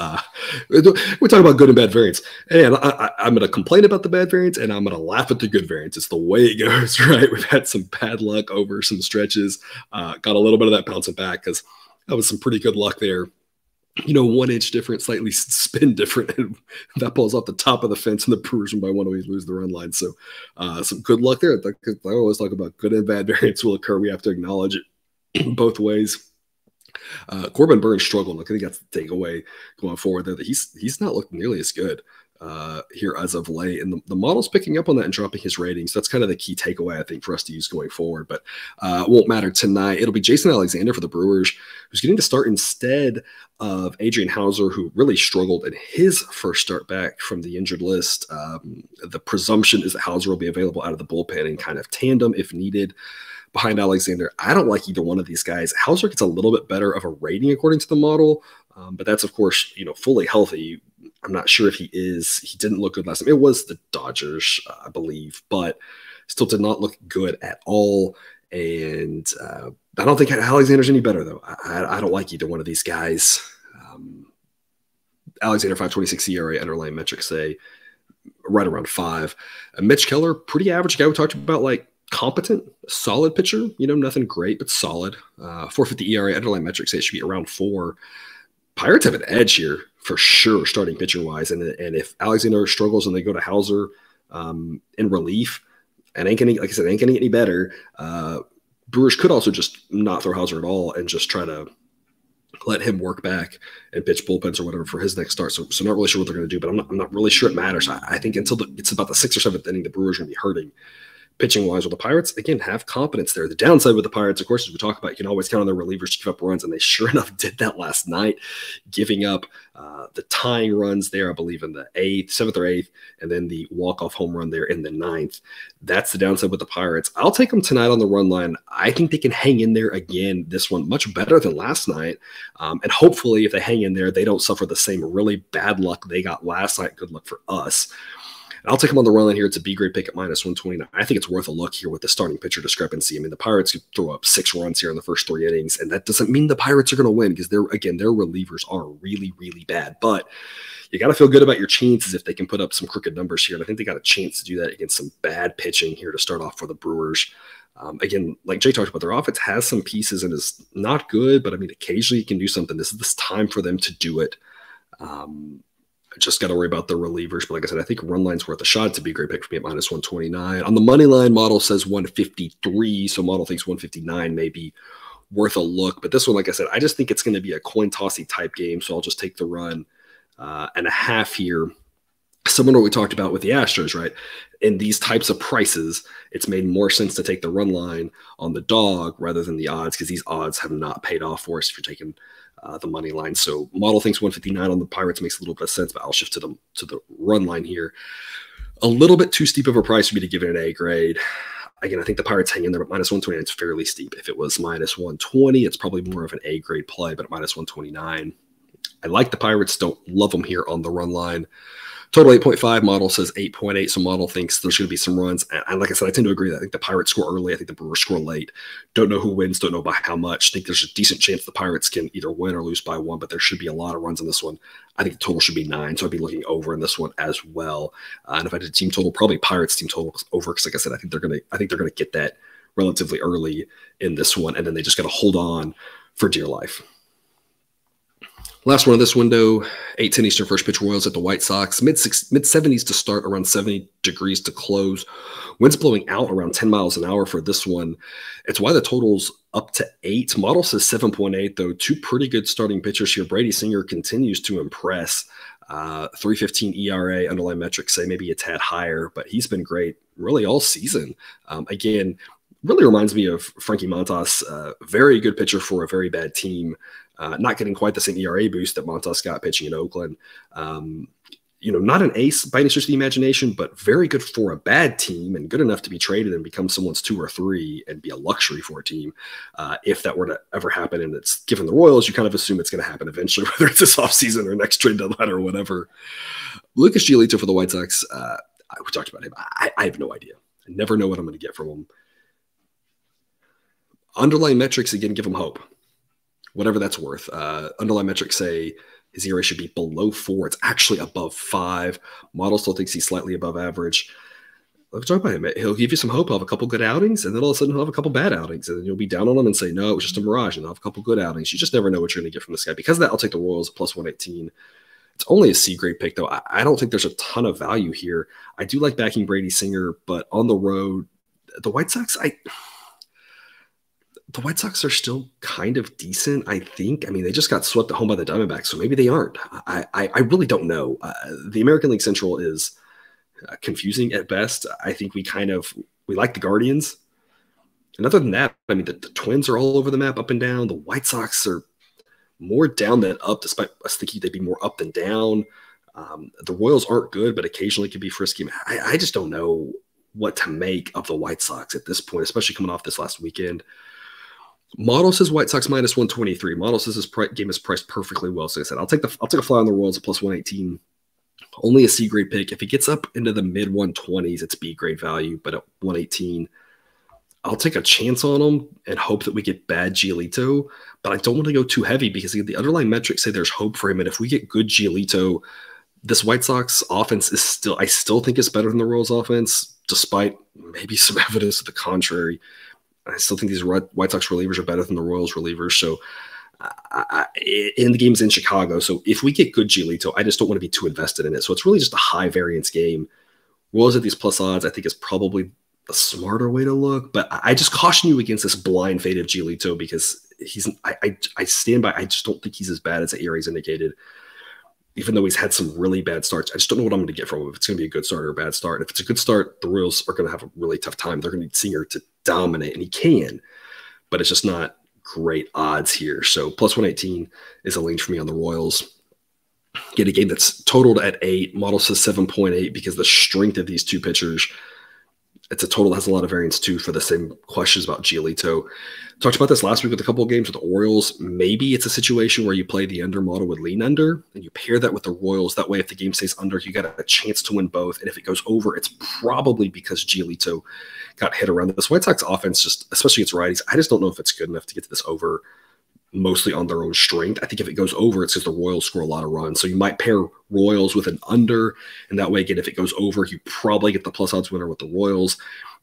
We're talking about good and bad variance. And I'm going to complain about the bad variance, and I'm going to laugh at the good variance. It's the way it goes, right? We've had some bad luck over some stretches. Got a little bit of that bouncing back because that was some pretty good luck there. 1 inch different, slightly spin different, and that ball's off the top of the fence, and the Brewers win by 1, we lose the run line. So some good luck there. I always talk about good and bad variance will occur. We have to acknowledge it both ways. Corbin Burns struggled. I think that's the takeaway going forward there, that he's not looked nearly as good here as of late. And the model's picking up on that and dropping his ratings. That's kind of the key takeaway, I think, for us to use going forward. But it won't matter tonight. It'll be Jason Alexander for the Brewers, who's getting to start instead of Adrian Hauser, who really struggled in his first start back from the injured list. The presumption is that Hauser will be available out of the bullpen in kind of tandem if needed behind Alexander. I don't like either one of these guys. Hauser gets a little bit better of a rating according to the model, but that's, of course, fully healthy. I'm not sure if he is. He didn't look good last time. It was the Dodgers, I believe, but still did not look good at all. And I don't think Alexander's any better, though. I don't like either one of these guys. Alexander, 5.26 ERA, underlying metrics say right around 5. Mitch Keller, pretty average guy. We talked about like competent, solid pitcher. Nothing great, but solid. 4.50 ERA, underlying metrics say it should be around 4. Pirates have an edge here for sure, starting pitcher wise. And if Alexander struggles and they go to Hauser in relief, and ain't gonna get any better. Brewers could also just not throw Hauser at all and just try to let him work back and pitch bullpens or whatever for his next start. So not really sure what they're going to do, but I'm not really sure it matters. I think until it's about the 6th or 7th inning, the Brewers are going to be hurting pitching wise. With the Pirates, again, have competence there. The downside with the Pirates, of course, as we talk about, you can always count on their relievers to give up runs, and they sure enough did that last night, giving up the tying runs there, I believe, in the 7th or 8th, and then the walk-off home run there in the 9th. That's the downside with the Pirates. I'll take them tonight on the run line. I think they can hang in there again, this one, much better than last night. And hopefully, if they hang in there, they don't suffer the same really bad luck they got last night. Good luck for us. I'll take them on the run line here. It's a B-grade pick at -129. I think it's worth a look here with the starting pitcher discrepancy. I mean, the Pirates could throw up 6 runs here in the first 3 innings, and that doesn't mean the Pirates are going to win because their relievers are really, really bad. But you got to feel good about your chances if they can put up some crooked numbers here. And I think they got a chance to do that against some bad pitching here to start off for the Brewers. Again, like Jay talked about, their offense has some pieces and is not good, but I mean, occasionally you can do something. This is this time for them to do it. Just got to worry about the relievers. But like I said, I think run line's worth a shot. It's a B-grade pick for me at -129. On the money line, model says 153. So model thinks 159 may be worth a look. But this one, like I said, I just think it's going to be a coin tossy type game. So I'll just take the run and a half here. Similar to what we talked about with the Astros, right? In these types of prices, it's made more sense to take the run line on the dog rather than the odds, because these odds have not paid off for us if you're taking the money line. So model thinks 159 on the Pirates makes a little bit of sense, but I'll shift to the run line here. A little bit too steep of a price for me to give it an A grade. Again, I think the Pirates hang in there, but -129 is fairly steep. If it was -120, it's probably more of an A grade play, but at -129, I like the Pirates. Don't love them here on the run line. Total 8.5, model says 8.8, so model thinks there's going to be some runs. And like I said, I tend to agree that I think the Pirates score early. I think the Brewers score late. Don't know who wins, don't know by how much. I think there's a decent chance the Pirates can either win or lose by 1, but there should be a lot of runs in this one. I think the total should be 9, so I'd be looking over in this one as well. And if I did team total, probably Pirates team total over, because like I said, I think they're going to get that relatively early in this one, and then they just got to hold on for dear life. Last one of this window, 8:10 Eastern first pitch Royals at the White Sox. Mid-70s to start, around 70 degrees to close. Winds blowing out around 10 miles an hour for this one. It's why the total's up to 8. Model says 7.8, though. 2 pretty good starting pitchers here. Brady Singer continues to impress. 3.15 ERA, underlying metrics say maybe a tad higher, but he's been great really all season. Again, really reminds me of Frankie Montas, very good pitcher for a very bad team. Not getting quite the same ERA boost that Montas got pitching in Oakland. Not an ace by any stretch of the imagination, but very good for a bad team and good enough to be traded and become someone's 2 or 3 and be a luxury for a team. If that were to ever happen, and it's given the Royals, you kind of assume it's going to happen eventually, whether it's this offseason or next trade deadline or whatever. Lucas Giolito for the White Sox, we talked about him. I have no idea. I never know what I'm going to get from him. Underlying metrics, again, give him hope. Whatever that's worth. Underlying metrics say his ERA should be below 4. It's actually above 5. Model still thinks he's slightly above average. Let's talk about him. He'll give you some hope. He'll have a couple good outings, and then all of a sudden he'll have a couple bad outings, and then you'll be down on him and say, no, it was just a mirage, and he'll have a couple good outings. You just never know what you're going to get from this guy. Because of that, I'll take the Royals plus 118. It's only a C-grade pick, though. I don't think there's a ton of value here. I do like backing Brady Singer, but on the road, the White Sox, the White Sox are still kind of decent, I think. I mean, they just got swept at home by the Diamondbacks, so maybe they aren't. I really don't know. The American League Central is confusing at best. I think we like the Guardians. And other than that, I mean, the Twins are all over the map, up and down. The White Sox are more down than up, despite us thinking they'd be more up than down. The Royals aren't good, but occasionally can be frisky. I just don't know what to make of the White Sox at this point, especially coming off this last weekend. Model says White Sox minus 123. Model says this game is priced perfectly well. So I said, I'll take a fly on the Royals at plus 118. Only a C grade pick. If it gets up into the mid 120s, it's B grade value. But at 118, I'll take a chance on them and hope that we get bad Giolito. But I don't want to go too heavy because the underlying metrics say there's hope for him. And if we get good Giolito, this White Sox offense I still think it's better than the Royals offense. despite maybe some evidence to the contrary. I still think these White Sox relievers are better than the Royals relievers. So in the games in Chicago, so if we get good Giolito, I just don't want to be too invested in it. So it's really just a high variance game. Royals at these plus odds, I think, is probably a smarter way to look. But I just caution you against this blind fade of Giolito because I stand by. I just don't think he's as bad as the ERA's indicated. Even though he's had some really bad starts, I just don't know what I'm going to get from him. If it's going to be a good start or a bad start. If it's a good start, the Royals are going to have a really tough time. They're going to need Singer to dominate, and he can, but it's just not great odds here. So plus 118 is a lean for me on the Royals. Get a game that's totaled at 8. Model says 7.8 because the strength of these two pitchers. It's a total that has a lot of variance too for the same questions about Giolito. Talked about this last week with a couple of games with the Orioles. Maybe it's a situation where you play the under model with lean under and you pair that with the Royals. That way, if the game stays under, you got a chance to win both. And if it goes over, it's probably because Giolito got hit around this White Sox offense, just especially its righties. I just don't know if it's good enough to get to this over mostly on their own strength. I think if it goes over, it's because the Royals score a lot of runs. So you might pair Royals with an under, and that way, again, if it goes over, you probably get the plus odds winner with the Royals.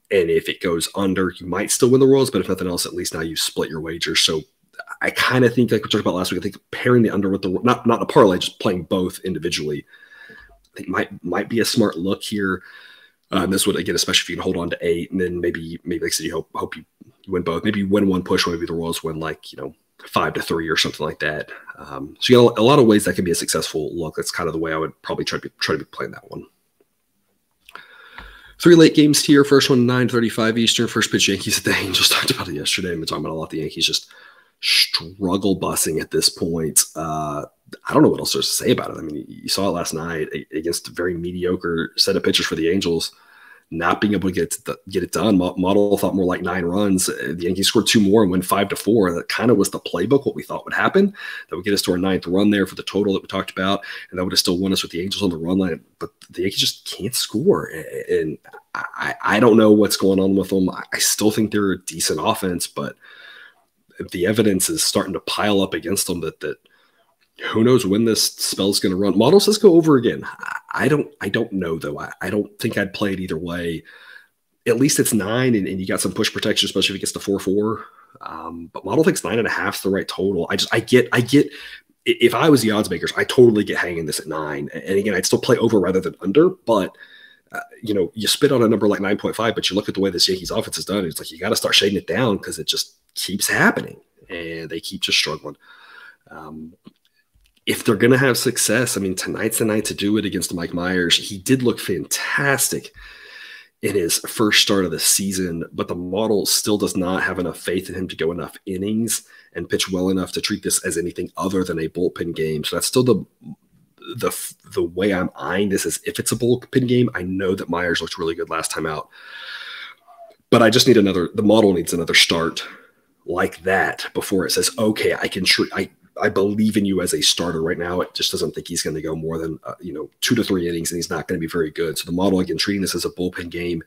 And if it goes under, you might still win the Royals, but if nothing else, at least now you split your wager. So I kind of think, like we talked about last week, I think pairing the under with the not a parlay, just playing both individually, I think might be a smart look here. This would, again, especially if you can hold on to 8, and then maybe like I said, you hope you win both. Maybe you win one push, maybe the Royals win 5-3 or something like that. So you got a lot of ways that can be a successful look. That's kind of the way I would probably try to be playing that one. 3 late games here. First one, 9:35 Eastern. First pitch, Yankees at the Angels. Talked about it yesterday. I've been talking about a lot. The Yankees just struggle busing at this point. I don't know what else there's to say about it. I mean, you saw it last night against a very mediocre set of pitchers for the Angels, not being able to get it done. Model thought more like 9 runs. The Yankees scored 2 more and went 5-4. That kind of was the playbook, what we thought would happen. That would get us to our 9th run there for the total that we talked about, and that would have still won us with the Angels on the run line. But the Yankees just can't score, and I don't know what's going on with them. I still think they're a decent offense, but the evidence is starting to pile up against them that who knows when this spell's going to run. Model says go over again. I don't know, though. I don't think I'd play it either way. At least it's 9, and you got some push protection, especially if it gets to 4-4. But Model thinks 9.5 is the right total. I get. If I was the odds makers, I totally get hanging this at 9. And again, I'd still play over rather than under. But you spit on a number like 9.5, but you look at the way this Yankees offense is done. It's like you got to start shading it down because it just keeps happening, and they keep just struggling. If they're going to have success, I mean, tonight's the night to do it against Mike Myers. He did look fantastic in his first start of the season, but the model still does not have enough faith in him to go enough innings and pitch well enough to treat this as anything other than a bullpen game. So that's still the way I'm eyeing this, is if it's a bullpen game. I know that Myers looked really good last time out, but I just need the model needs another start like that before it says, okay, I believe in you as a starter. Right now, it just doesn't think he's going to go more than 2 to 3 innings, and he's not going to be very good. So the model, again, treating this as a bullpen game.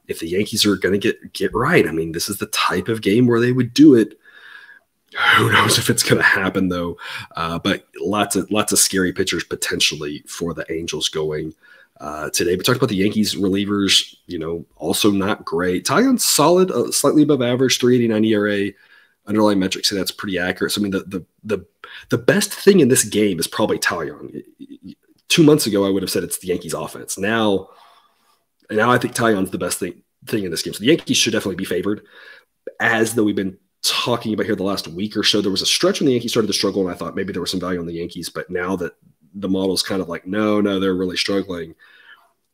If the Yankees are going to get right, I mean, this is the type of game where they would do it. Who knows if it's going to happen, though? But lots of scary pitchers potentially for the Angels going today. We talked about the Yankees relievers, also not great. Taillon's solid, slightly above average, 3.89 ERA. Underlying metrics say that's pretty accurate. So I mean, the best thing in this game is probably Taillon. 2 months ago, I would have said it's the Yankees offense. Now I think Taillon's the best thing in this game. So the Yankees should definitely be favored. As though we've been talking about here the last week or so, there was a stretch when the Yankees started to struggle, and I thought maybe there was some value on the Yankees. But now that the model's kind of like, no, they're really struggling.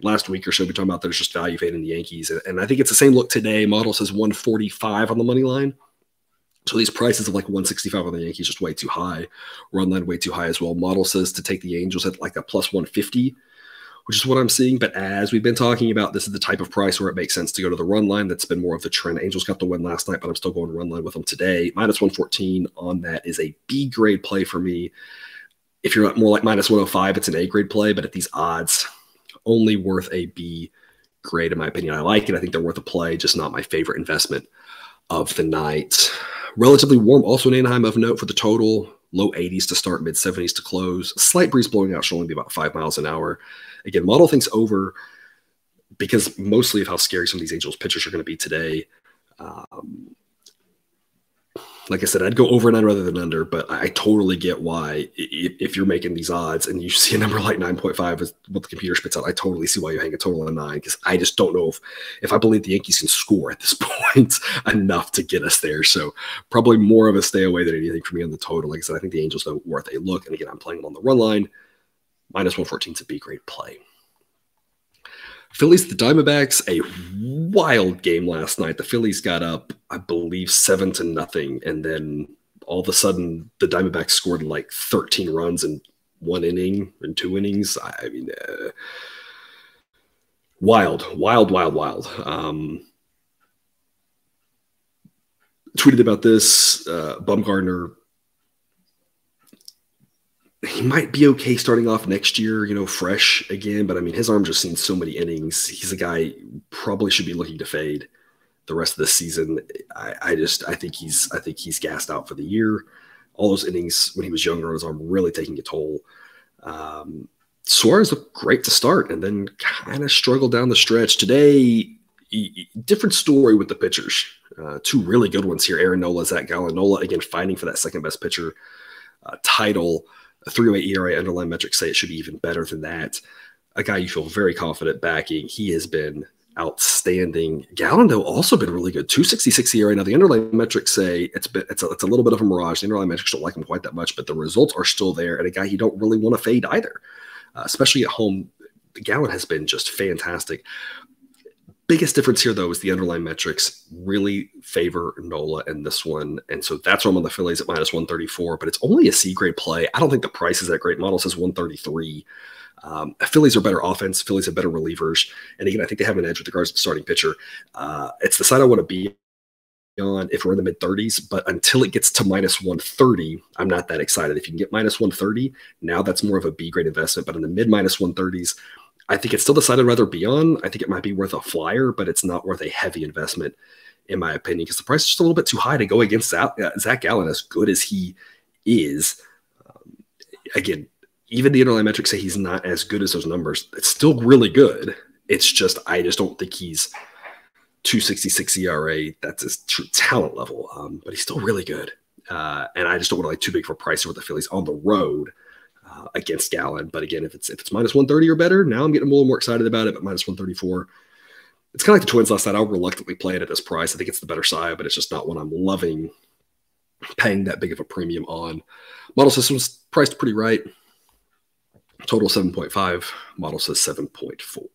Last week or so, we're talking about there's just value fading the Yankees. And I think it's the same look today. Model says 145 on the money line. So these prices of like 165 on the Yankees just way too high. Run line way too high as well. Model says to take the Angels at like a plus 150, which is what I'm seeing. But as we've been talking about, this is the type of price where it makes sense to go to the run line. That's been more of the trend. Angels got the win last night, but I'm still going run line with them today. Minus 114 on that is a B grade play for me. If you're more like minus 105, it's an A grade play. But at these odds, only worth a B grade in my opinion. I like it. I think they're worth a play, just not my favorite investment of the night. Relatively warm, also in Anaheim of note for the total. Low 80s to start, mid 70s to close. Slight breeze blowing out, should only be about 5 miles an hour. Again, model thinks over. because mostly of how scary some of these Angels pitchers are going to be today. Like I said, I'd go over 9 rather than under, but I totally get why if you're making these odds and you see a number like 9.5 is what the computer spits out, I totally see why you hang a total of 9, because I just don't know if I believe the Yankees can score at this point enough to get us there. So probably more of a stay away than anything for me on the total. Like I said, I think the Angels are worth a look. And again, I'm playing them on the run line. -114 is a B grade play. Phillies, the Diamondbacks, a wild game last night. The Phillies got up, I believe, 7-0, and then all of a sudden the Diamondbacks scored like 13 runs in 1 inning and 2 innings. I mean, wild. Tweeted about this, Bumgarner. He might be okay starting off next year, fresh again. But I mean, his arm just seen so many innings. He's a guy probably should be looking to fade the rest of the season. I think he's gassed out for the year. All those innings when he was younger, his arm really taking a toll. Suarez looked great to start and then kind of struggled down the stretch. Today, different story with the pitchers. 2 really good ones here. Aaron Nola, Zach Gallen. Nola, again, fighting for that second best pitcher title. A 3.08 ERA, underlying metrics say it should be even better than that. A guy you feel very confident backing. He has been outstanding. Gallen, though, also been really good. 2.66 ERA. Now, the underlying metrics say it's a little bit of a mirage. The underlying metrics don't like him quite that much, but the results are still there. And a guy you don't really want to fade either, especially at home. Gallen has been just fantastic. Biggest difference here, though, is the underlying metrics really favor Nola in this one. And so that's why I'm on the Phillies at -134, but it's only a C grade play. I don't think the price is that great. Model says 133. Phillies are better offense. Phillies have better relievers. And again, I think they have an edge with regards to the starting pitcher. It's the side I want to be on if we're in the mid-30s, but until it gets to -130, I'm not that excited. If you can get -130, now that's more of a B grade investment. But in the mid-130s, I think it's still the side I'd rather be on. I think it might be worth a flyer, but it's not worth a heavy investment, in my opinion, because the price is just a little bit too high to go against Zach Gallen, as good as he is. Again, even the underlying metrics say he's not as good as those numbers. It's still really good. It's just, I just don't think he's 2.66 ERA. That's his true talent level, but he's still really good. And I just don't want to like too big for a price with the Phillies on the road against Gallen. But again, if it's -130 or better, now I'm getting a little more excited about it. But -134, it's kind of like the Twins last night. I'll reluctantly play it at this price. I think it's the better side, but it's just not one I'm loving paying that big of a premium on. Model system's priced pretty right. Total 7.5. Model says 7.4.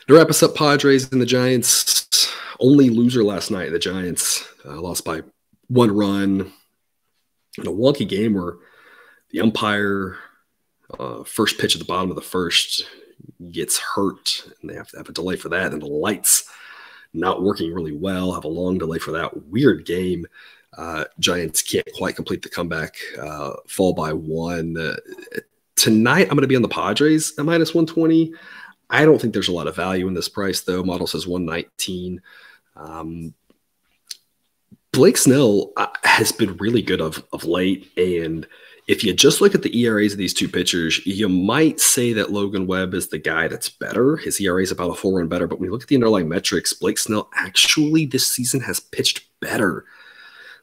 To wrap us up, Padres and the Giants. Only loser last night. The Giants lost by 1 run. In a wonky game where the umpire, first pitch at the bottom of the first, gets hurt, and they have to have a delay for that, and the lights not working really well, have a long delay for that. Weird game. Giants can't quite complete the comeback, fall by 1. Tonight, I'm going to be on the Padres at -120. I don't think there's a lot of value in this price, though. Model says 119. Blake Snell has been really good of late, and if you just look at the ERAs of these two pitchers, you might say that Logan Webb is the guy that's better. His ERA is about a 4 run better, but when you look at the underlying metrics, Blake Snell actually this season has pitched better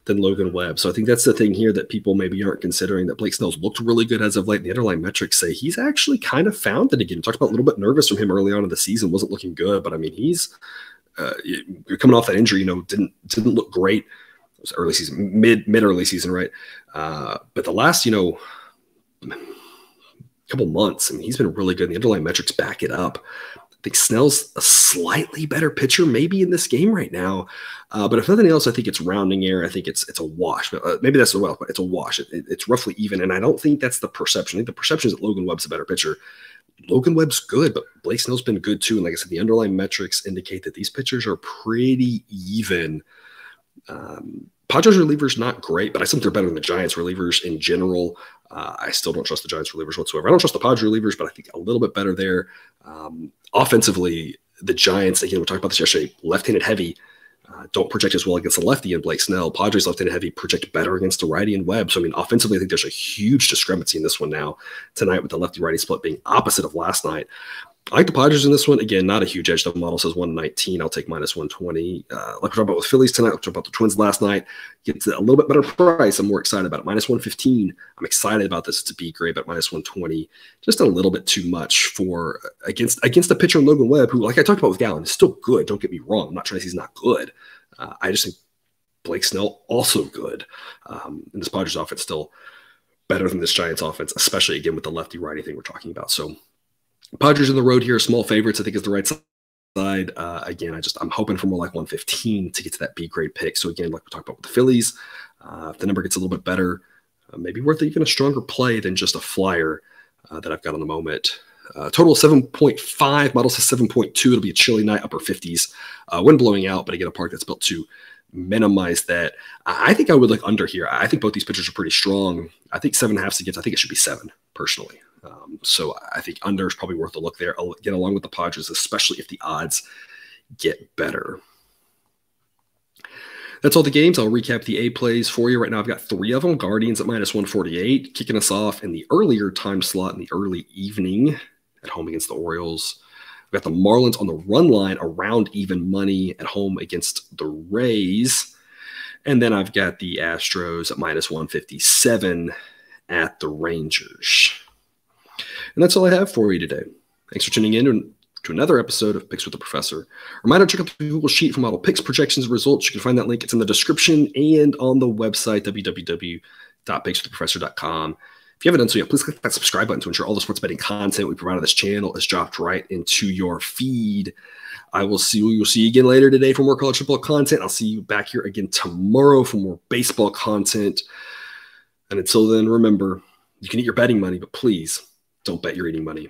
than Logan Webb. So I think that's the thing here that people maybe aren't considering, that Blake Snell's looked really good as of late. The underlying metrics say he's actually kind of found it again. We talked about a little bit nervous from him early on in the season, wasn't looking good, but I mean, he's coming off that injury, didn't look great. It was early season, mid-early season, right? But the last, couple months, I mean, he's been really good. The underlying metrics back it up. I think Snell's a slightly better pitcher maybe in this game right now. But if nothing else, I think it's rounding error. I think it's a wash. Maybe that's but it's a wash. It's roughly even, and I don't think that's the perception. I think the perception is that Logan Webb's a better pitcher. Logan Webb's good, but Blake Snell's been good too. And like I said, the underlying metrics indicate that these pitchers are pretty even. Padres relievers not great, but I think they're better than the Giants relievers in general. I still don't trust the Giants relievers whatsoever. I don't trust the Padres relievers, but I think a little bit better there. Offensively, the Giants, again, we talked about this yesterday, left-handed heavy, don't project as well against the lefty in Blake Snell. Padres left-handed heavy project better against the righty and Webb. So, I mean, offensively, I think there's a huge discrepancy in this one now tonight with the lefty-righty split being opposite of last night. I like the Padres in this one. Again, not a huge edge. The model says 119. I'll take minus 120. Like we talked about with Phillies tonight, we talked about the Twins last night. Gets a little bit better price. I'm more excited about it. Minus 115. I'm excited about this to be great, but minus 120, just a little bit too much for against the pitcher Logan Webb, who, like I talked about with Gallen, is still good. Don't get me wrong. I'm not trying to say he's not good. I just think Blake Snell also good. And this Padres offense still better than this Giants offense, especially again with the lefty-righty thing we're talking about. So Padres on the road here, small favorites, I think, is the right side. Again, I'm hoping for more like 115 to get to that B grade pick. So again, like we talked about with the Phillies, if the number gets a little bit better, maybe worth even a stronger play than just a flyer that I've got on the moment. Total 7.5, model says 7.2. It'll be a chilly night, upper 50s. Wind blowing out, but again, a park that's built to minimize that. I think I would look under here. I think both these pitchers are pretty strong. I think 7.5 against. I think it should be 7 personally. So I think under is probably worth a look there. Again, along with the Padres, especially if the odds get better. That's all the games. I'll recap the A plays for you. Right now, I've got 3 of them. Guardians at minus 148, kicking us off in the earlier time slot in the early evening at home against the Orioles. We've got the Marlins on the run line around even money at home against the Rays. And then I've got the Astros at minus 157 at the Rangers. And that's all I have for you today. Thanks for tuning in to another episode of Picks with the Professor. Reminder, check out the Google Sheet for model picks, projections, and results. You can find that link. It's in the description and on the website, www.pickswiththeprofessor.com. If you haven't done so yet, please click that subscribe button to ensure all the sports betting content we provide on this channel is dropped right into your feed. You'll see you again later today for more college football content. I'll see you back here again tomorrow for more baseball content. And until then, remember, you can eat your betting money, but please don't bet your eating money.